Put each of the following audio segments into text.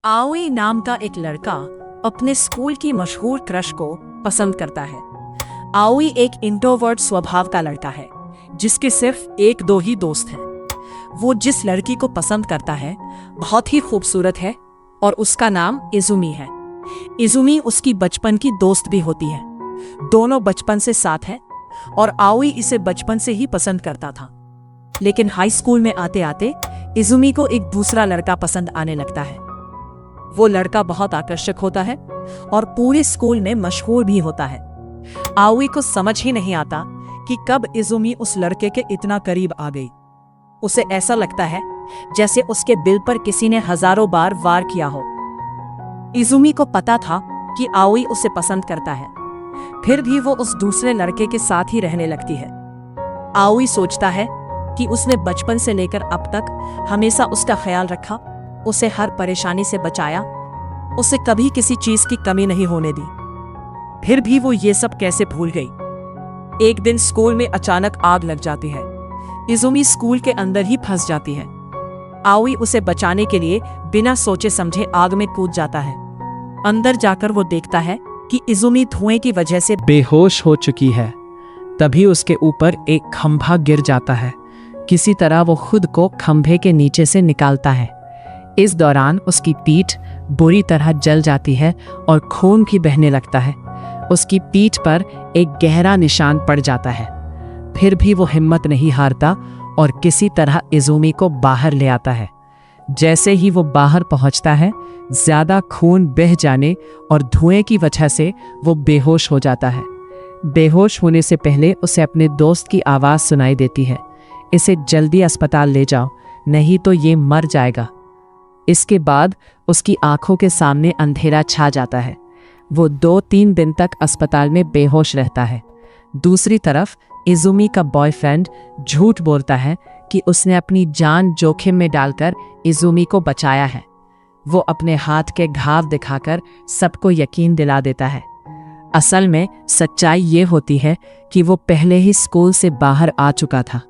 आओई नाम का एक लड़का अपने स्कूल की मशहूर क्रश को पसंद करता है। आओई एक इंट्रोवर्ट स्वभाव का लड़का है जिसके सिर्फ एक दो ही दोस्त हैं। वो जिस लड़की को पसंद करता है बहुत ही खूबसूरत है और उसका नाम इजुमी है। इजुमी उसकी बचपन की दोस्त भी होती है। दोनों बचपन से साथ हैं और आओई इसे बचपन से ही पसंद करता था। लेकिन हाई स्कूल में आते आते इजुमी को एक दूसरा लड़का पसंद आने लगता है। वो लड़का बहुत आकर्षक होता है और पूरे स्कूल में मशहूर भी होता है। आओई को समझ ही नहीं आता कि कब इजुमी उस लड़के के इतना करीब आ गई। उसे ऐसा लगता है जैसे उसके दिल पर किसी ने हजारों बार वार किया हो। इजुमी को पता था कि आओई उसे पसंद करता है, फिर भी वो उस दूसरे लड़के के साथ ही रहने लगती है। आओई सोचता है कि उसने बचपन से लेकर अब तक हमेशा उसका ख्याल रखा, उसे हर परेशानी से बचाया, उसे कभी किसी चीज की कमी नहीं होने दी। फिर भी वो ये सब कैसे भूल गई। एक दिन स्कूल में अचानक आग लग जाती है। इजुमी स्कूल के अंदर ही फंस जाती है। आओई उसे बचाने के लिए बिना सोचे समझे आग में कूद जाता है। अंदर जाकर वो देखता है कि इजुमी धुएं की वजह से बेहोश हो चुकी है। तभी उसके ऊपर एक खंभा गिर जाता है। किसी तरह वो खुद को खंभे के नीचे से निकालता है। इस दौरान उसकी पीठ बुरी तरह जल जाती है और खून भी बहने लगता है। उसकी पीठ पर एक गहरा निशान पड़ जाता है। फिर भी वो हिम्मत नहीं हारता और किसी तरह इजुमी को बाहर ले आता है। जैसे ही वो बाहर पहुंचता है, ज्यादा खून बह जाने और धुएं की वजह से वो बेहोश हो जाता है। बेहोश होने से पहले उसे अपने दोस्त की आवाज़ सुनाई देती है, इसे जल्दी अस्पताल ले जाओ, नहीं तो ये मर जाएगा। इसके बाद उसकी आंखों के सामने अंधेरा छा जाता है। वो 2-3 दिन तक अस्पताल में बेहोश रहता है। दूसरी तरफ इजुमी का बॉयफ्रेंड झूठ बोलता है कि उसने अपनी जान जोखिम में डालकर इजुमी को बचाया है। वो अपने हाथ के घाव दिखाकर सबको यकीन दिला देता है। असल में सच्चाई ये होती है कि वो पहले ही स्कूल से बाहर आ चुका था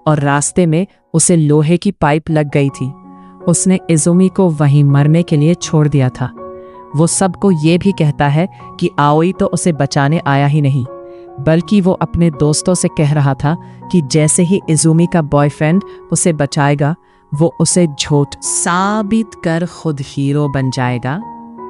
और रास्ते में उसे लोहे की पाइप लग गई थी। उसने इजुमी को वहीं मरने के लिए छोड़ दिया था। वो सबको ये भी कहता है कि आओई तो उसे बचाने आया ही नहीं, बल्कि वो अपने दोस्तों से कह रहा था कि जैसे ही इजुमी का बॉयफ्रेंड उसे बचाएगा, वो उसे झूठ साबित कर खुद हीरो बन जाएगा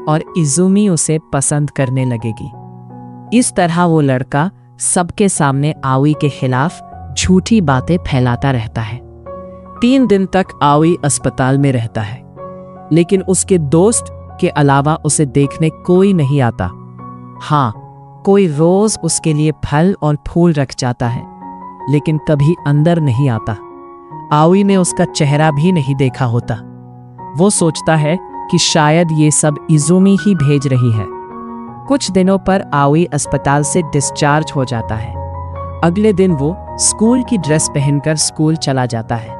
और इजुमी उसे पसंद करने लगेगी। इस तरह वो लड़का सबके सामने आओई के खिलाफ झूठी बातें फैलाता रहता है। 3 दिन तक आओई अस्पताल में रहता है, लेकिन उसके दोस्त के अलावा उसे देखने कोई नहीं आता। हाँ, कोई रोज उसके लिए फल और फूल रख जाता है, लेकिन कभी अंदर नहीं आता। आओई ने उसका चेहरा भी नहीं देखा होता। वो सोचता है कि शायद ये सब इजुमी ही भेज रही है। कुछ दिनों पर आओई अस्पताल से डिस्चार्ज हो जाता है। अगले दिन वो स्कूल की ड्रेस पहनकर स्कूल चला जाता है।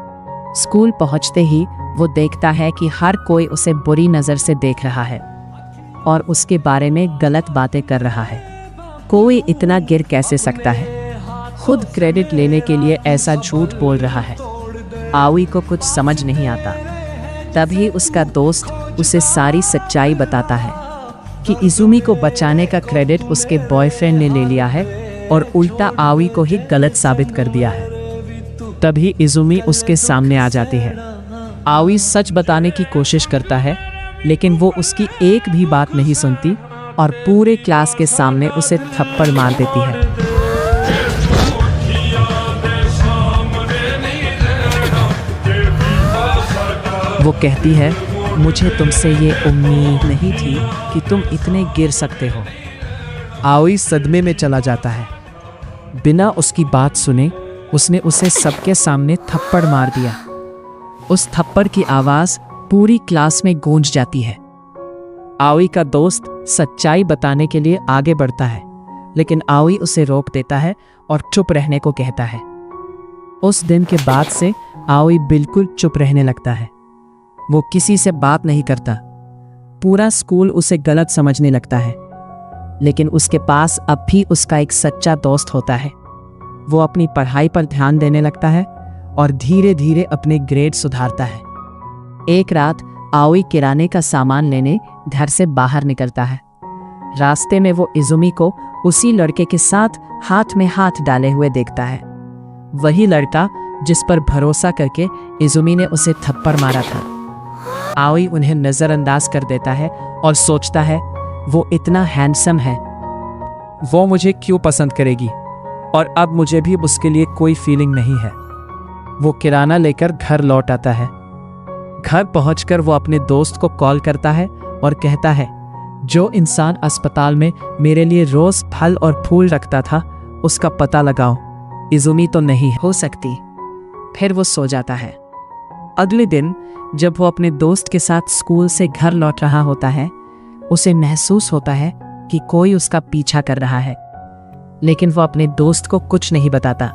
स्कूल पहुंचते ही वो देखता है कि हर कोई उसे बुरी नज़र से देख रहा है और उसके बारे में गलत बातें कर रहा है। कोई इतना गिर कैसे सकता है? खुद क्रेडिट लेने के लिए ऐसा झूठ बोल रहा है। आओई को कुछ समझ नहीं आता। तभी उसका दोस्त उसे सारी सच्चाई बताता है कि इजुमी को बचाने का क्रेडिट उसके बॉयफ्रेंड ने ले लिया है और उल्टा आओई को ही गलत साबित कर दिया है। तभी इजुमी उसके सामने आ जाती है। आओई सच बताने की कोशिश करता है, लेकिन वो उसकी एक भी बात नहीं सुनती और पूरे क्लास के सामने उसे थप्पड़ मार देती है। वो कहती है, मुझे तुमसे ये उम्मीद नहीं थी कि तुम इतने गिर सकते हो। आओई सदमे में चला जाता है। बिना उसकी बात सुने उसने उसे सबके सामने थप्पड़ मार दिया। उस थप्पड़ की आवाज़ पूरी क्लास में गूंज जाती है। आओई का दोस्त सच्चाई बताने के लिए आगे बढ़ता है, लेकिन आओई उसे रोक देता है और चुप रहने को कहता है। उस दिन के बाद से आओई बिल्कुल चुप रहने लगता है। वो किसी से बात नहीं करता। पूरा स्कूल उसे गलत समझने लगता है, लेकिन उसके पास अब भी उसका एक सच्चा दोस्त होता है। वो अपनी पढ़ाई पर ध्यान देने लगता है और धीरे धीरे अपने ग्रेड सुधारता है। एक रात आओई किराने का सामान लेने घर से बाहर निकलता है। रास्ते में वो इजुमी को उसी लड़के के साथ हाथ में हाथ डाले हुए देखता है, वही लड़का जिस पर भरोसा करके इजुमी ने उसे थप्पड़ मारा था। आओई उन्हें नजरअंदाज कर देता है और सोचता है वो इतना हैंडसम है, वो मुझे क्यों पसंद करेगी, और अब मुझे भी उसके लिए कोई फीलिंग नहीं है। वो किराना लेकर घर लौट आता है। घर पहुंचकर वो अपने दोस्त को कॉल करता है और कहता है, जो इंसान अस्पताल में मेरे लिए रोज फल और फूल रखता था उसका पता लगाओ, इजुमी तो नहीं हो सकती। फिर वो सो जाता है। अगले दिन जब वो अपने दोस्त के साथ स्कूल से घर लौट रहा होता है, उसे महसूस होता है कि कोई उसका पीछा कर रहा है, लेकिन वो अपने दोस्त को कुछ नहीं बताता।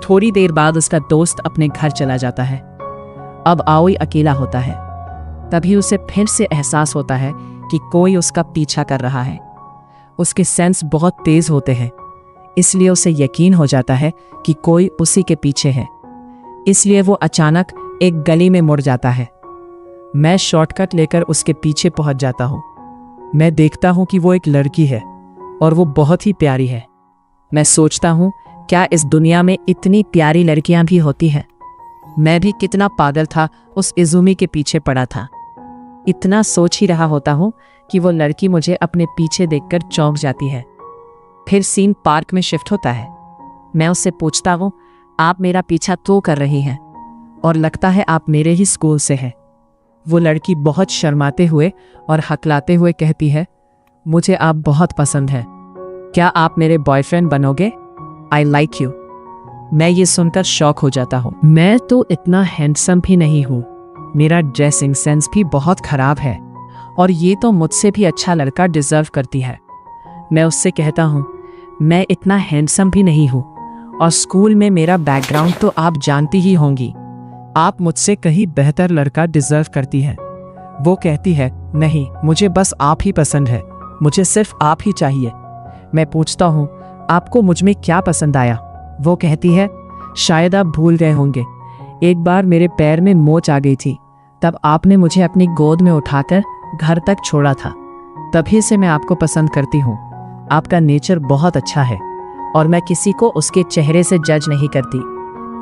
थोड़ी देर बाद उसका दोस्त अपने घर चला जाता है। अब आओई अकेला होता है। तभी उसे फिर से एहसास होता है कि कोई उसका पीछा कर रहा है। उसके सेंस बहुत तेज होते हैं, इसलिए उसे यकीन हो जाता है कि कोई उसी के पीछे है। इसलिए वो अचानक एक गली में मुड़ जाता है। मैं शॉर्टकट लेकर उसके पीछे पहुंच जाता हूं। मैं देखता हूं कि वो एक लड़की है और वो बहुत ही प्यारी है। मैं सोचता हूं, क्या इस दुनिया में इतनी प्यारी लड़कियां भी होती हैं? मैं भी कितना पागल था, उस इजुमी के पीछे पड़ा था। इतना सोच ही रहा होता हूं कि वो लड़की मुझे अपने पीछे देखकर चौंक जाती है। फिर सीन पार्क में शिफ्ट होता है। मैं उससे पूछता हूं, आप मेरा पीछा तो कर रही हैं, और लगता है आप मेरे ही स्कूल से हैं। वो लड़की बहुत शर्माते हुए और हकलाते हुए कहती है, मुझे आप बहुत पसंद है, क्या आप मेरे बॉयफ्रेंड बनोगे? I like you. मैं ये सुनकर शॉक हो जाता हूँ। मैं तो इतना हैंडसम भी नहीं हूँ, मेरा ड्रेसिंग सेंस भी बहुत खराब है, और ये तो मुझसे भी अच्छा लड़का डिजर्व करती है। मैं उससे कहता हूँ, मैं इतना हैंडसम भी नहीं हूँ, और स्कूल में मेरा बैकग्राउंड तो आप जानती ही होंगी। आप मुझसे कहीं बेहतर लड़का डिजर्व करती है। वो कहती है, नहीं, मुझे बस आप ही पसंद है, मुझे सिर्फ आप ही चाहिए। मैं पूछता हूँ, आपको मुझ में क्या पसंद आया? वो कहती है, शायद आप भूल गए होंगे, एक बार मेरे पैर में मोच आ गई थी, तब आपने मुझे अपनी गोद में उठाकर घर तक छोड़ा था। तभी से मैं आपको पसंद करती हूँ। आपका नेचर बहुत अच्छा है, और मैं किसी को उसके चेहरे से जज नहीं करती।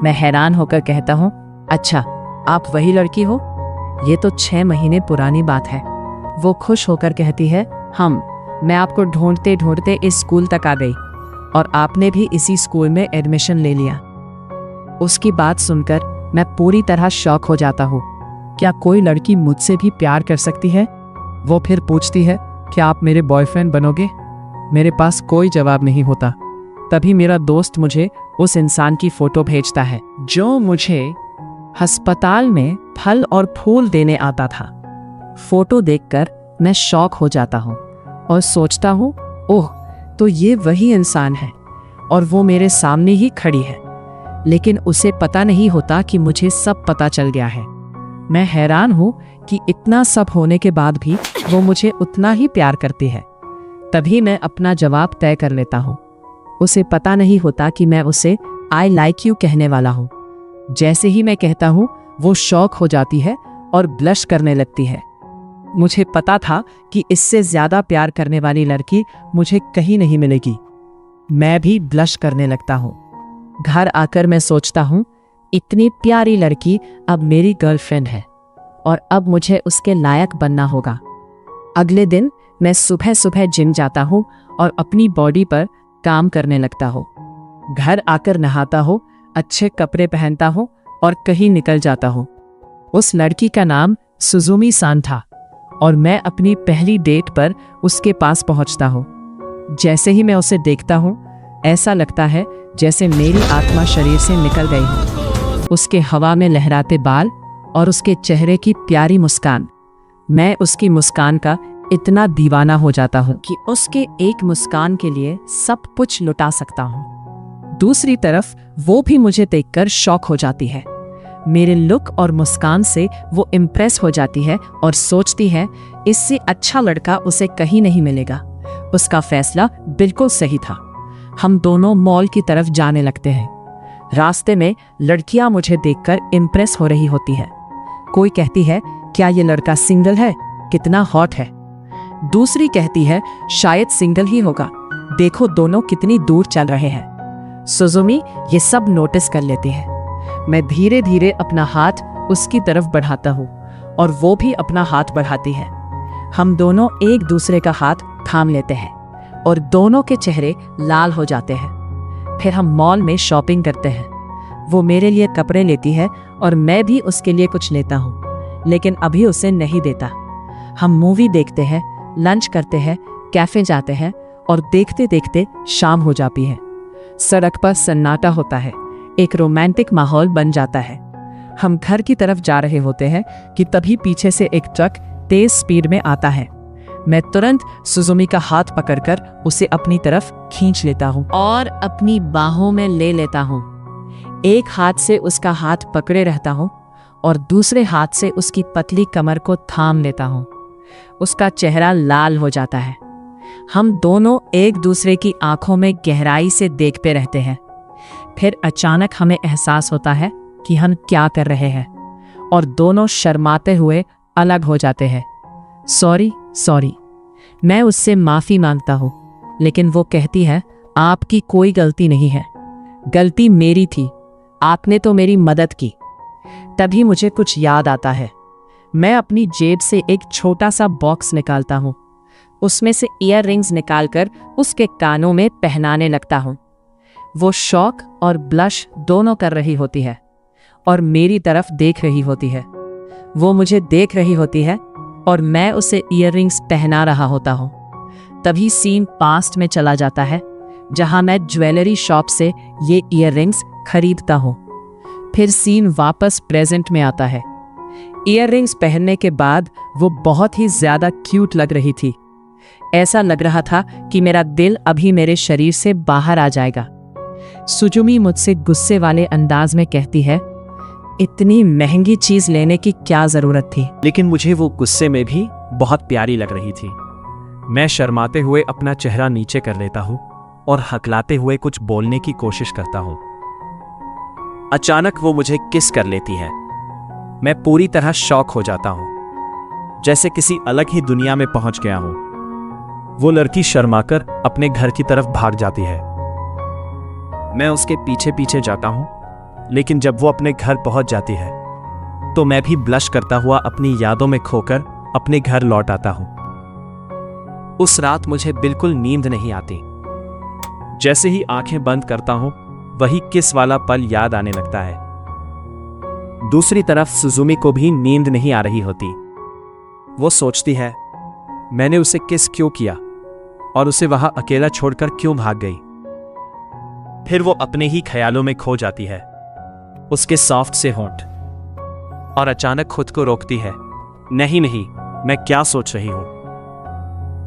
मैं हैरान होकर कहता हूँ, अच्छा, आप वही लड़की हो? ये तो 6 महीने पुरानी बात है। वो खुश होकर कहती है, मैं आपको ढूंढते ढूंढते इस स्कूल तक आ गई, और आपने भी इसी स्कूल में एडमिशन ले लिया। उसकी बात सुनकर मैं पूरी तरह शॉक हो जाता हूँ। क्या कोई लड़की मुझसे भी प्यार कर सकती है? वो फिर पूछती है, क्या आप मेरे बॉयफ्रेंड बनोगे? मेरे पास कोई जवाब नहीं होता। तभी मेरा दोस्त मुझे उस इंसान की फोटो भेजता है जो मुझे अस्पताल में फल और फूल देने आता था। फोटो देखकर मैं शॉक हो जाता हूँ और सोचता हूँ, ओह, तो ये वही इंसान है, और वो मेरे सामने ही खड़ी है। लेकिन उसे पता नहीं होता कि मुझे सब पता चल गया है। मैं हैरान हूँ कि इतना सब होने के बाद भी वो मुझे उतना ही प्यार करती है। तभी मैं अपना जवाब तय कर लेता हूँ। उसे पता नहीं होता कि मैं उसे आई लाइक यू कहने वाला हूँ। जैसे ही मैं कहता हूँ, वो शॉक हो जाती है और ब्लश करने लगती है। मुझे पता था कि इससे ज्यादा प्यार करने वाली लड़की मुझे कहीं नहीं मिलेगी। मैं भी ब्लश करने लगता हूँ। घर आकर मैं सोचता हूँ, इतनी प्यारी लड़की अब मेरी गर्लफ्रेंड है, और अब मुझे उसके लायक बनना होगा। अगले दिन मैं सुबह सुबह जिम जाता हूँ और अपनी बॉडी पर काम करने लगता हूँ। घर आकर नहाता हूँ, अच्छे कपड़े पहनता हूँ और कहीं निकल जाता हूँ। उस लड़की का नाम सुजुमी सान था, और मैं अपनी पहली डेट पर उसके पास पहुँचता हूँ। जैसे ही मैं उसे देखता हूँ, ऐसा लगता है जैसे मेरी आत्मा शरीर से निकल गई हो। उसके हवा में लहराते बाल और उसके चेहरे की प्यारी मुस्कान, मैं उसकी मुस्कान का इतना दीवाना हो जाता हूँ कि उसके एक मुस्कान के लिए सब कुछ लुटा सकता हूँ। दूसरी तरफ वो भी मुझे देखकर शॉक हो जाती है। मेरे लुक और मुस्कान से वो इम्प्रेस हो जाती है और सोचती है, इससे अच्छा लड़का उसे कहीं नहीं मिलेगा। उसका फैसला बिल्कुल सही था। हम दोनों मॉल की तरफ जाने लगते हैं। रास्ते में लड़कियां मुझे देखकर इम्प्रेस हो रही होती है। कोई कहती है, क्या ये लड़का सिंगल है? कितना हॉट है। दूसरी कहती है, शायद सिंगल ही होगा, देखो दोनों कितनी दूर चल रहे हैं। सुजुमी ये सब नोटिस कर लेती है। मैं धीरे धीरे अपना हाथ उसकी तरफ बढ़ाता हूँ और वो भी अपना हाथ बढ़ाती है। हम दोनों एक दूसरे का हाथ थाम लेते हैं और दोनों के चेहरे लाल हो जाते हैं। फिर हम मॉल में शॉपिंग करते हैं। वो मेरे लिए कपड़े लेती है और मैं भी उसके लिए कुछ लेता हूँ, लेकिन अभी उसे नहीं देता। हम मूवी देखते हैं, लंच करते हैं, कैफे जाते हैं और देखते देखते शाम हो जाती है। सड़क पर सन्नाटा होता है, एक रोमांटिक माहौल बन जाता है। हम घर की तरफ जा रहे होते हैं कि तभी पीछे से एक ट्रक तेज स्पीड में आता है। मैं तुरंत सुजुमी का हाथ पकड़कर उसे अपनी तरफ खींच लेता हूँ और अपनी बाहों में ले लेता हूँ। एक हाथ से उसका हाथ पकड़े रहता हूँ और दूसरे हाथ से उसकी पतली कमर को थाम लेता हूँ। उसका चेहरा लाल हो जाता है। हम दोनों एक दूसरे की आंखों में गहराई से देखते रहते हैं। फिर अचानक हमें एहसास होता है कि हम क्या कर रहे हैं और दोनों शर्माते हुए अलग हो जाते हैं। सॉरी। मैं उससे माफ़ी मांगता हूँ, लेकिन वो कहती है, आपकी कोई गलती नहीं है, गलती मेरी थी, आपने तो मेरी मदद की। तभी मुझे कुछ याद आता है। मैं अपनी जेब से एक छोटा सा बॉक्स निकालता हूँ। उसमें से ईयर रिंग्स निकालकर उसके कानों में पहनाने लगता हूँ। वो शौक और ब्लश दोनों कर रही होती है और मेरी तरफ देख रही होती है। वो मुझे देख रही होती है और मैं उसे ईयर रिंग्स पहना रहा होता हूँ। तभी सीन पास्ट में चला जाता है, जहाँ मैं ज्वेलरी शॉप से ये ईयर रिंग्स खरीदता हूँ। फिर सीन वापस प्रेजेंट में आता है। ईयर रिंग्स पहनने के बाद वो बहुत ही ज्यादा क्यूट लग रही थी। ऐसा लग रहा था कि मेरा दिल अभी मेरे शरीर से बाहर आ जाएगा। सुजुमी मुझसे गुस्से वाले अंदाज में कहती है, इतनी महंगी चीज लेने की क्या जरूरत थी? लेकिन मुझे वो गुस्से में भी बहुत प्यारी लग रही थी। मैं शर्माते हुए अपना चेहरा नीचे कर लेता हूँ और हकलाते हुए कुछ बोलने की कोशिश करता हूँ। अचानक वो मुझे किस कर लेती है। मैं पूरी तरह शॉक हो जाता हूँ, जैसे किसी अलग ही दुनिया में पहुंच गया हूँ। वो लड़की शर्माकर अपने घर की तरफ भाग जाती है। मैं उसके पीछे पीछे जाता हूँ, लेकिन जब वो अपने घर पहुंच जाती है तो मैं भी ब्लश करता हुआ अपनी यादों में खोकर अपने घर लौट आता हूँ। उस रात मुझे बिल्कुल नींद नहीं आती। जैसे ही आंखें बंद करता हूँ, वही किस वाला पल याद आने लगता है। दूसरी तरफ सुजुमी को भी नींद नहीं आ रही होती। वो सोचती है, मैंने उसे किस क्यों किया और उसे वहां अकेला छोड़कर क्यों भाग गई। फिर वो अपने ही ख्यालों में खो जाती है, उसके सॉफ्ट से होंठ, और अचानक खुद को रोकती है। नहीं, मैं क्या सोच रही हूं।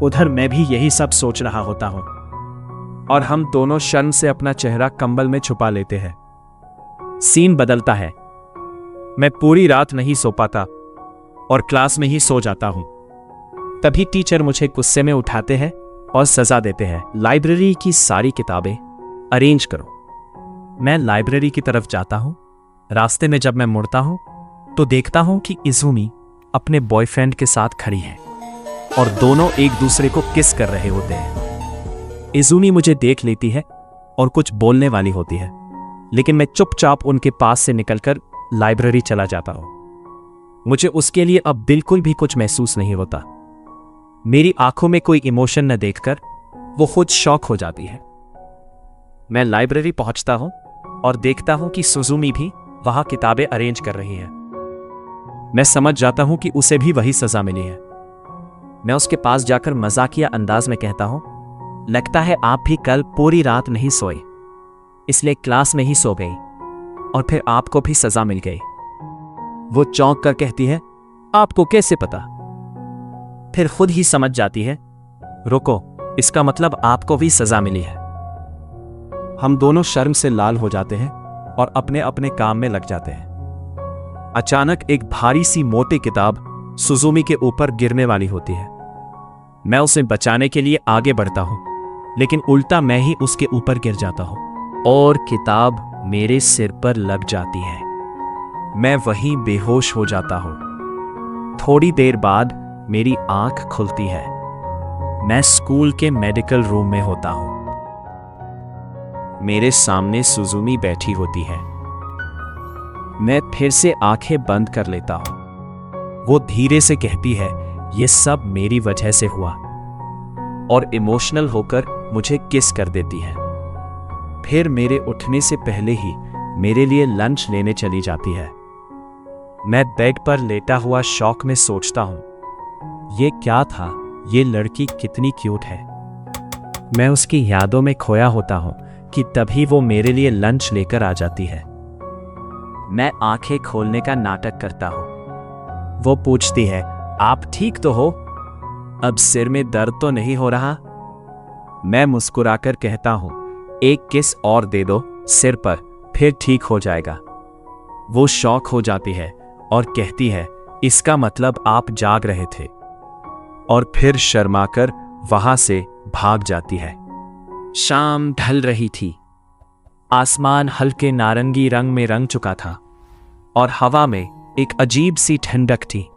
उधर मैं भी यही सब सोच रहा होता हूं और हम दोनों शर्म से अपना चेहरा कंबल में छुपा लेते हैं। सीन बदलता है। मैं पूरी रात नहीं सो पाता और क्लास में ही सो जाता हूं। तभी टीचर मुझे गुस्से में उठाते हैं और सजा देते हैं, लाइब्रेरी की सारी किताबें अरेंज करो। मैं लाइब्रेरी की तरफ जाता हूं। रास्ते में जब मैं मुड़ता हूं तो देखता हूं कि इजुमी अपने बॉयफ्रेंड के साथ खड़ी है और दोनों एक दूसरे को किस कर रहे होते हैं। इजुमी मुझे देख लेती है और कुछ बोलने वाली होती है, लेकिन मैं चुपचाप उनके पास से निकलकर लाइब्रेरी चला जाता हूं। मुझे उसके लिए अब बिल्कुल भी कुछ महसूस नहीं होता। मेरी आंखों में कोई इमोशन न देखकर वो खुद शॉक हो जाती है। मैं लाइब्रेरी पहुंचता हूं और देखता हूं कि सुजुमी भी वहां किताबें अरेंज कर रही है। मैं समझ जाता हूं कि उसे भी वही सजा मिली है। मैं उसके पास जाकर मजाकिया अंदाज में कहता हूं, लगता है आप भी कल पूरी रात नहीं सोए, इसलिए क्लास में ही सो गई और फिर आपको भी सजा मिल गई। वो चौंक कर कहती है, आपको कैसे पता? फिर खुद ही समझ जाती है, रुको, इसका मतलब आपको भी सजा मिली है। हम दोनों शर्म से लाल हो जाते हैं और अपने अपने काम में लग जाते हैं। अचानक एक भारी सी मोटी किताब सुजुमी के ऊपर गिरने वाली होती है। मैं उसे बचाने के लिए आगे बढ़ता हूं, लेकिन उल्टा मैं ही उसके ऊपर गिर जाता हूं और किताब मेरे सिर पर लग जाती है। मैं वहीं बेहोश हो जाता हूं। थोड़ी देर बाद मेरी आंख खुलती है। मैं स्कूल के मेडिकल रूम में होता हूं। मेरे सामने सुजुमी बैठी होती है। मैं फिर से आंखें बंद कर लेता हूं। वो धीरे से कहती है, ये सब मेरी वजह से हुआ, और इमोशनल होकर मुझे किस कर देती है। फिर मेरे उठने से पहले ही मेरे लिए लंच लेने चली जाती है। मैं बेड पर लेटा हुआ शौक में सोचता हूं, ये क्या था, ये लड़की कितनी क्यूट है। मैं उसकी यादों में खोया होता हूं कि तभी वो मेरे लिए लंच लेकर आ जाती है। मैं आंखें खोलने का नाटक करता हूं। वो पूछती है, आप ठीक तो हो? अब सिर में दर्द तो नहीं हो रहा? मैं मुस्कुराकर कहता हूं, एक किस और दे दो सिर पर, फिर ठीक हो जाएगा। वो शॉक हो जाती है और कहती है, इसका मतलब आप जाग रहे थे, और फिर शर्माकर वहां से भाग जाती है। शाम ढल रही थी। आसमान हल्के नारंगी रंग में रंग चुका था और हवा में एक अजीब सी ठंडक थी।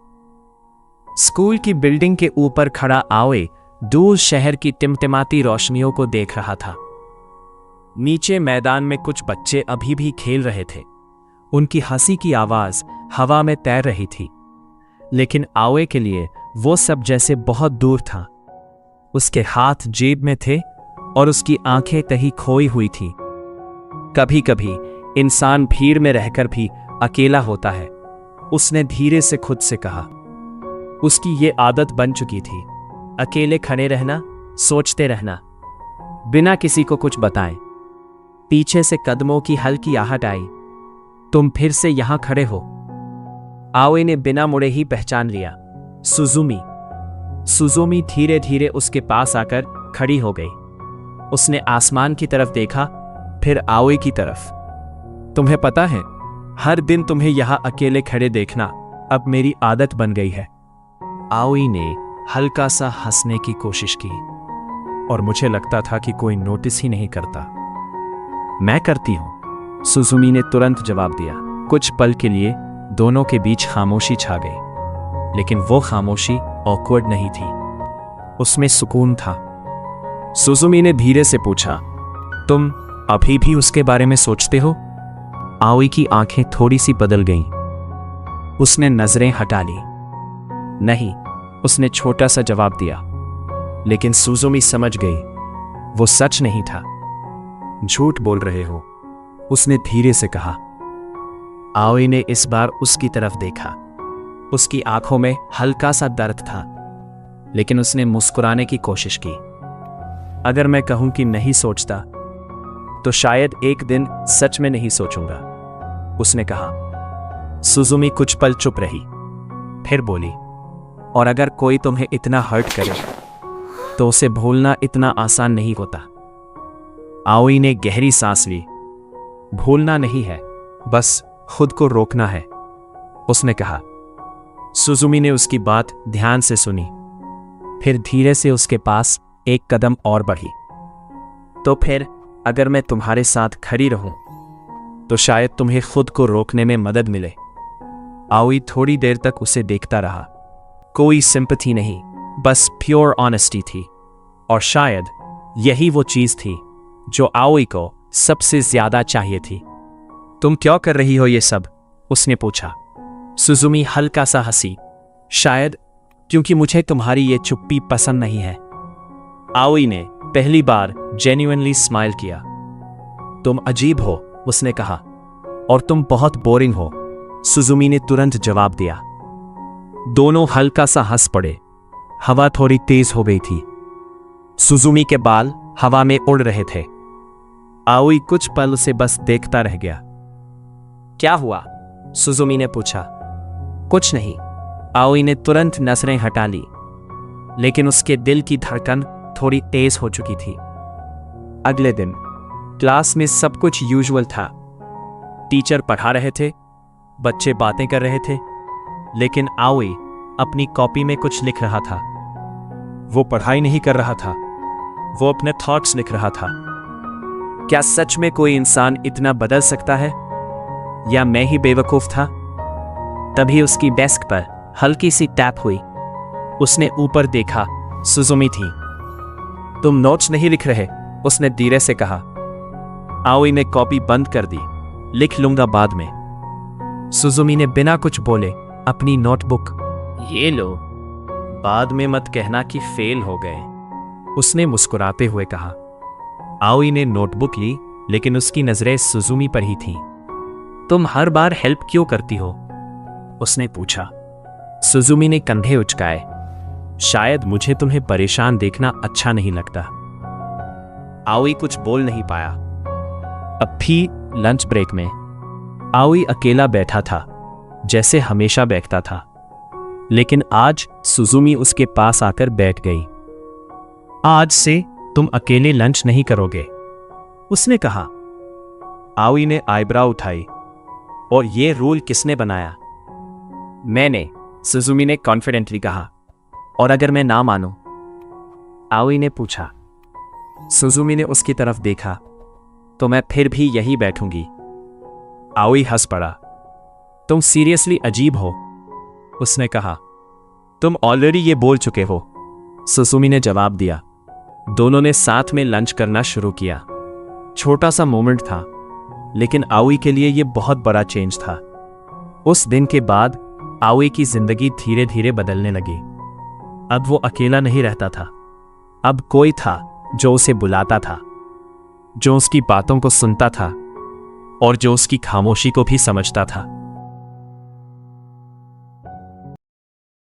स्कूल की बिल्डिंग के ऊपर खड़ा आवे दूर शहर की टिमटिमाती रोशनियों को देख रहा था। नीचे मैदान में कुछ बच्चे अभी भी खेल रहे थे। उनकी हंसी की आवाज हवा में तैर रही थी, लेकिन आवे के लिए वो सब जैसे बहुत दूर था। उसके हाथ जेब में थे और उसकी आंखें कहीं खोई हुई थी। कभी कभी इंसान भीड़ में रहकर भी अकेला होता है, उसने धीरे से खुद से कहा। उसकी ये आदत बन चुकी थी, अकेले खड़े रहना, सोचते रहना, बिना किसी को कुछ बताएं। पीछे से कदमों की हल्की आहट आई। तुम फिर से यहां खड़े हो? आवे ने बिना मुड़े ही पहचान लिया, सुजुमी। सुजुमी धीरे धीरे उसके पास आकर खड़ी हो गई। उसने आसमान की तरफ देखा, फिर आवे की तरफ। तुम्हें पता है, हर दिन तुम्हें यहां अकेले खड़े देखना अब मेरी आदत बन गई है। आवे ने हल्का सा हंसने की कोशिश की, और मुझे लगता था कि कोई नोटिस ही नहीं करता। मैं करती हूं, सुजुमी ने तुरंत जवाब दिया। कुछ पल के लिए दोनों के बीच खामोशी छा गई, लेकिन वो खामोशी ऑकवर्ड नहीं थी, उसमें सुकून था। सुजुमी ने धीरे से पूछा, तुम अभी भी उसके बारे में सोचते हो? आवे की आंखें थोड़ी सी बदल गईं। उसने नजरें हटा ली। नहीं, उसने छोटा सा जवाब दिया, लेकिन सुजुमी समझ गई वो सच नहीं था। झूठ बोल रहे हो, उसने धीरे से कहा। आवे ने इस बार उसकी तरफ देखा। उसकी आंखों में हल्का सा दर्द था, लेकिन उसने मुस्कुराने की कोशिश की। अगर मैं कहूं कि नहीं सोचता, तो शायद एक दिन सच में नहीं सोचूंगा, उसने कहा। सुजुमी कुछ पल चुप रही, फिर बोली, और अगर कोई तुम्हें इतना हर्ट करे तो उसे भूलना इतना आसान नहीं होता। आवे ने गहरी सांस ली। भूलना नहीं है, बस खुद को रोकना है, उसने कहा। सुजुमी ने उसकी बात ध्यान से सुनी, फिर धीरे से उसके पास एक कदम और बढ़ी। तो फिर अगर मैं तुम्हारे साथ खड़ी रहूं, तो शायद तुम्हें खुद को रोकने में मदद मिले। आवे थोड़ी देर तक उसे देखता रहा। कोई सिंपैथी नहीं, बस प्योर ऑनेस्टी थी, और शायद यही वो चीज थी जो आवे को सबसे ज्यादा चाहिए थी। तुम क्यों कर रही हो ये सब? उसने पूछा। सुजुमी हल्का सा हंसी। शायद क्योंकि मुझे तुम्हारी ये चुप्पी पसंद नहीं है। आवे ने पहली बार जेन्युइनली स्माइल किया। तुम अजीब हो, उसने कहा, और तुम बहुत बोरिंग हो, सुजुमी ने तुरंत जवाब दिया। दोनों हल्का सा हंस पड़े। हवा थोड़ी तेज हो गई थी। सुजुमी के बाल हवा में उड़ रहे थे। आवे कुछ पल उसे बस देखता रह गया। क्या हुआ? सुजुमी ने पूछा। कुछ नहीं, आवे ने तुरंत नजरें हटा ली, लेकिन उसके दिल की धड़कन थोड़ी तेज हो चुकी थी। अगले दिन क्लास में सब कुछ यूजुअल था। टीचर पढ़ा रहे थे, बच्चे बातें कर रहे थे, लेकिन आवे अपनी कॉपी में कुछ लिख रहा था। वो पढ़ाई नहीं कर रहा था, वो अपने थॉट्स लिख रहा था। क्या सच में कोई इंसान इतना बदल सकता है, या मैं ही बेवकूफ था? तभी उसकी डेस्क पर हल्की सी टैप हुई। उसने ऊपर देखा, सुजुमी थी। तुम नोट्स नहीं लिख रहे? उसने धीरे से कहा। आओई ने कॉपी बंद कर दी। लिख लूंगा बाद में। सुजुमी ने बिना कुछ बोले अपनी नोटबुक, ये लो, बाद में मत कहना कि फेल हो गए, उसने मुस्कुराते हुए कहा। आओई ने नोटबुक ली, लेकिन उसकी नजरें सुजुमी पर ही थीं। तुम हर बार हेल्प क्यों करती हो? उसने पूछा। सुजुमी ने कंधे उचकाए। शायद मुझे तुम्हें परेशान देखना अच्छा नहीं लगता। आओई कुछ बोल नहीं पाया। अब भी लंच ब्रेक में आओई अकेला बैठा था, जैसे हमेशा बैठता था, लेकिन आज सुजुमी उसके पास आकर बैठ गई। आज से तुम अकेले लंच नहीं करोगे, उसने कहा। आओई ने आईब्राउ उठाई। और ये रूल किसने बनाया? मैंने, सुजुमी ने कॉन्फिडेंटली कहा। और अगर मैं ना मानूं? आओई ने पूछा। सुजुमी ने उसकी तरफ देखा। तो मैं फिर भी यही बैठूंगी। आओई हंस पड़ा। तुम सीरियसली अजीब हो, उसने कहा। तुम ऑलरेडी ये बोल चुके हो, सुजुमी ने जवाब दिया। दोनों ने साथ में लंच करना शुरू किया। छोटा सा मोमेंट था, लेकिन आओई के लिए यह बहुत बड़ा चेंज था। उस दिन के बाद आओई की जिंदगी धीरे धीरे बदलने लगी। अब वो अकेला नहीं रहता था। अब कोई था जो उसे बुलाता था, जो उसकी बातों को सुनता था और जो उसकी खामोशी को भी समझता था।